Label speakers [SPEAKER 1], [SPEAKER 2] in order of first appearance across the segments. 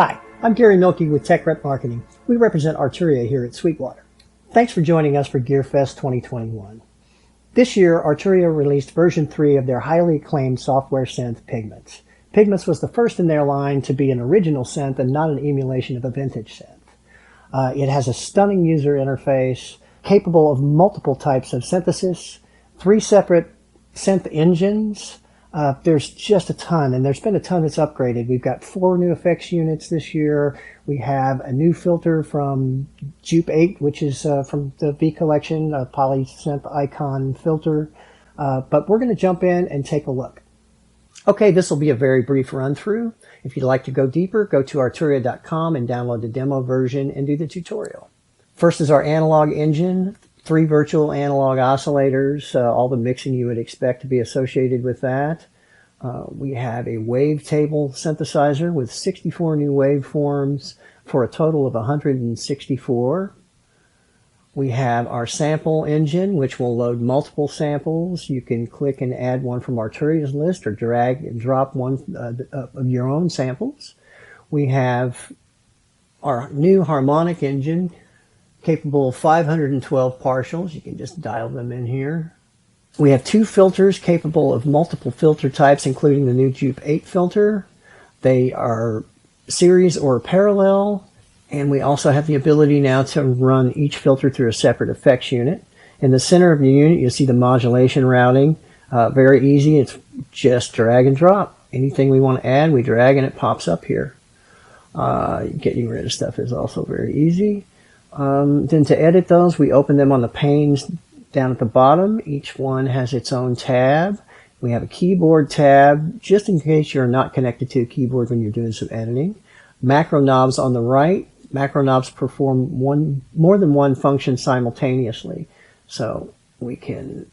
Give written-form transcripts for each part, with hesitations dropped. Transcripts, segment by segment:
[SPEAKER 1] Hi, I'm Gary Milkey with Tech Rep Marketing. We represent Arturia here at Sweetwater. Thanks for joining us for GearFest 2021. This year, Arturia released version 3 of their highly acclaimed software synth, Pigments. Pigments was the first in their line to be an original synth and not an emulation of a vintage synth. It has a stunning user interface, capable of multiple types of synthesis, 3 separate synth engines. There's just a ton, and there's been a ton that's upgraded. We've got 4 new effects units this year. We have a new filter from Jupe 8, which is from the V collection, a polysynth icon filter. But we're going to jump in and take a look. Okay, this will be a very brief run through. If you'd like to go deeper, go to arturia.com and download the demo version and do the tutorial. First is our analog engine. 3 virtual analog oscillators, all the mixing you would expect to be associated with that. We have a wavetable synthesizer with 64 new waveforms for a total of 164. We have our sample engine, which will load multiple samples. You can click and add one from Arturia's list or drag and drop one of your own samples. We have our new harmonic engine, capable of 512 partials. You can just dial them in here. We have 2 filters capable of multiple filter types, including the new Jupe 8 filter. They are series or parallel, and we also have the ability now to run each filter through a separate effects unit. In the center of the unit, you'll see the modulation routing. Very easy. It's just drag and drop. Anything we want to add, we drag and it pops up here. Getting rid of stuff is also very easy. Then to edit those, we open them on the panes down at the bottom. Each one has its own tab. We have a keyboard tab, just in case you're not connected to a keyboard when you're doing some editing. Macro knobs on the right. Macro knobs perform more than one function simultaneously. So we can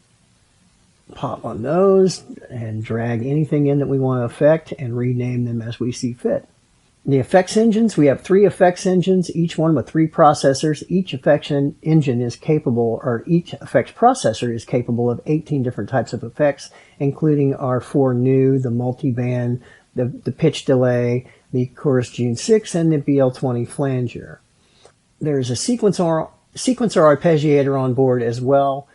[SPEAKER 1] pop on those and drag anything in that we want to affect and rename them as we see fit. The effects engines, we have 3 effects engines, each one with 3 processors. Each effects engine is capable, or each effects processor is capable of 18 different types of effects, including our 4 new, the multiband, the pitch delay, the chorus June 6, and the BL20 flanger. There's a sequencer arpeggiator on board as well,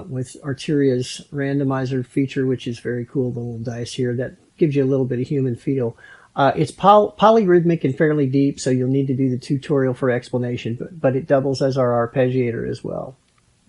[SPEAKER 1] with Arturia's randomizer feature, which is very cool, the little dice here. That gives you a little bit of human feel. It's polyrhythmic and fairly deep, so you'll need to do the tutorial for explanation, but it doubles as our arpeggiator as well.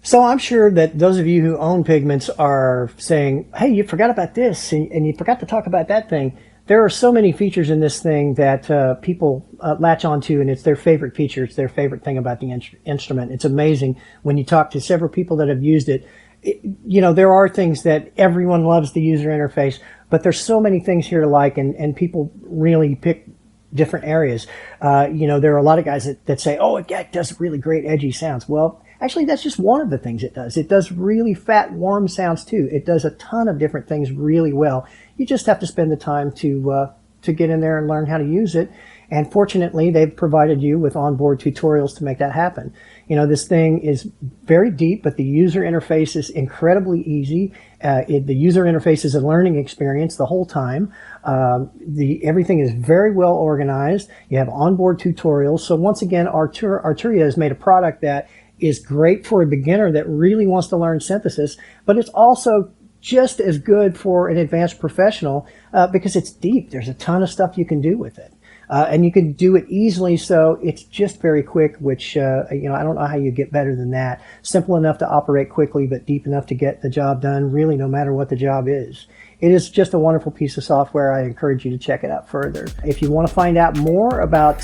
[SPEAKER 1] So I'm sure that those of you who own Pigments are saying, hey, you forgot about this, and you forgot to talk about that thing. There are so many features in this thing that people latch onto, and it's their favorite feature. It's their favorite thing about the instrument. It's amazing when you talk to several people that have used it. You know, there are things that everyone loves the user interface, but there's so many things here to like, and people really pick different areas. You know, there are a lot of guys that say, oh, it does really great edgy sounds. Well, actually, that's just one of the things it does. It does really fat, warm sounds too. It does a ton of different things really well. You just have to spend the time to get in there and learn how to use it. And fortunately, they've provided you with onboard tutorials to make that happen. You know, this thing is very deep, but the user interface is incredibly easy. The user interface is a learning experience the whole time. Everything is very well organized. You have onboard tutorials. So once again, Arturia has made a product that is great for a beginner that really wants to learn synthesis, but it's also just as good for an advanced professional because it's deep. There's a ton of stuff you can do with it. And you can do it easily, so it's just very quick, which, you know, I don't know how you get better than that. Simple enough to operate quickly, but deep enough to get the job done, really, no matter what the job is. It is just a wonderful piece of software. I encourage you to check it out further. If you want to find out more about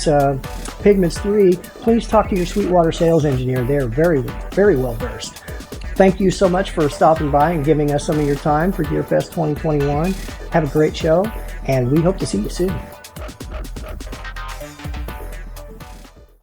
[SPEAKER 1] Pigments 3, please talk to your Sweetwater sales engineer. They're very, very well versed. Thank you so much for stopping by and giving us some of your time for GearFest 2021. Have a great show, and we hope to see you soon.